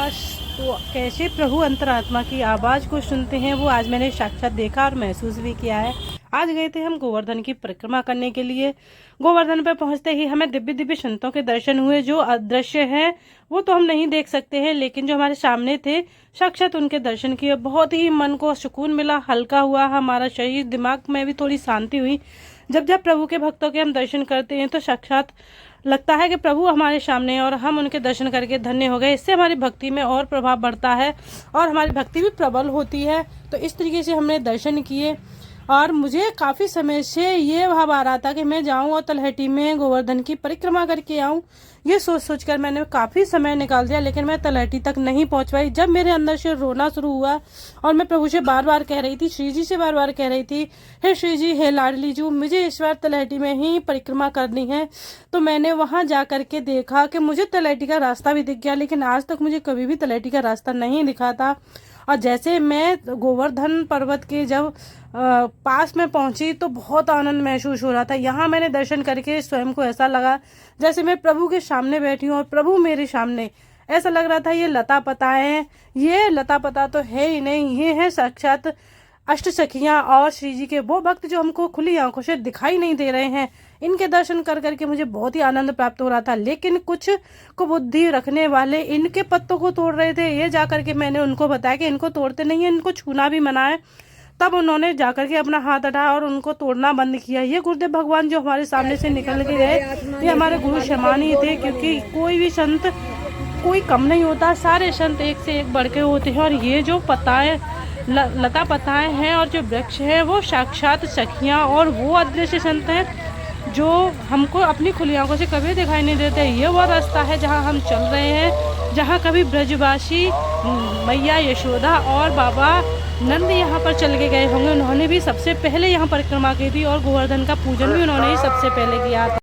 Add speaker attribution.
Speaker 1: प्रकाश। तो कैसे प्रभु अंतरात्मा की आवाज़ को सुनते हैं वो आज मैंने साक्षात देखा और महसूस भी किया है। आज गए थे हम गोवर्धन की परिक्रमा करने के लिए। गोवर्धन पर पहुंचते ही हमें दिव्य दिव्य संतों के दर्शन हुए। जो अदृश्य हैं वो तो हम नहीं देख सकते हैं, लेकिन जो हमारे सामने थे साक्षात उनके दर्शन किए। बहुत ही मन को सुकून मिला, हल्का हुआ हमारा शरीर, दिमाग में भी थोड़ी शांति हुई। जब जब प्रभु के भक्तों के हम दर्शन करते हैं तो साक्षात लगता है कि प्रभु हमारे सामने और हम उनके दर्शन करके धन्य हो गए। इससे हमारी भक्ति में और प्रभाव बढ़ता है और हमारी भक्ति भी प्रबल होती है। तो इस तरीके से हमने दर्शन किए और मुझे काफ़ी समय से ये भाव आ रहा था कि मैं जाऊं और तलहटी में गोवर्धन की परिक्रमा करके आऊं। ये सोच सोच कर मैंने काफ़ी समय निकाल दिया, लेकिन मैं तलहटी तक नहीं पहुंच पाई। जब मेरे अंदर से रोना शुरू हुआ और मैं प्रभु से बार बार कह रही थी, श्री जी से बार बार कह रही थी, हे श्री जी, हे लाडली जी, मुझे इस बार तलहटी में ही परिक्रमा करनी है। तो मैंने वहां जा करके देखा कि मुझे तलहटी का रास्ता भी दिख गया, लेकिन आज तक मुझे कभी भी तलहटी का रास्ता नहीं दिखा था। और जैसे मैं गोवर्धन पर्वत के जब पास में पहुंची तो बहुत आनंद महसूस हो रहा था। यहाँ मैंने दर्शन करके स्वयं को ऐसा लगा जैसे मैं प्रभु के सामने बैठी हूँ और प्रभु मेरे सामने। ऐसा लग रहा था ये लता पता है, ये लता पता तो है ही नहीं, ये है साक्षात अष्ट सखियां और श्री जी के वो भक्त जो हमको खुली आंखों से दिखाई नहीं दे रहे हैं। इनके दर्शन कर करके मुझे बहुत ही आनंद प्राप्त हो रहा था, लेकिन कुछ कुबुद्धि रखने वाले इनके पत्तों को तोड़ रहे थे। ये जाकर के मैंने उनको बताया कि इनको तोड़ते नहीं है, इनको छूना भी मना है। तब उन्होंने जाकर के अपना हाथ हटाया और उनको तोड़ना बंद किया। ये गुरुदेव भगवान जो हमारे सामने से निकल के गए, ये हमारे गुरु समान ही थे, क्योंकि कोई भी संत कोई कम नहीं होता, सारे संत एक से एक बढ़ के होते हैं। और ये जो पताएं लता पताएं हैं और जो वृक्ष है वो साक्षात सखियां और वो अदृश्य संत हैं जो हमको अपनी खुली आंखों से कभी दिखाई नहीं देते। ये वो रास्ता है जहां हम चल रहे हैं, जहां कभी ब्रजवासी मैया यशोदा और बाबा नंद यहाँ पर चल के गए होंगे। उन्होंने भी सबसे पहले यहाँ परिक्रमा की थी और गोवर्धन का पूजन भी उन्होंने ही सबसे पहले किया था।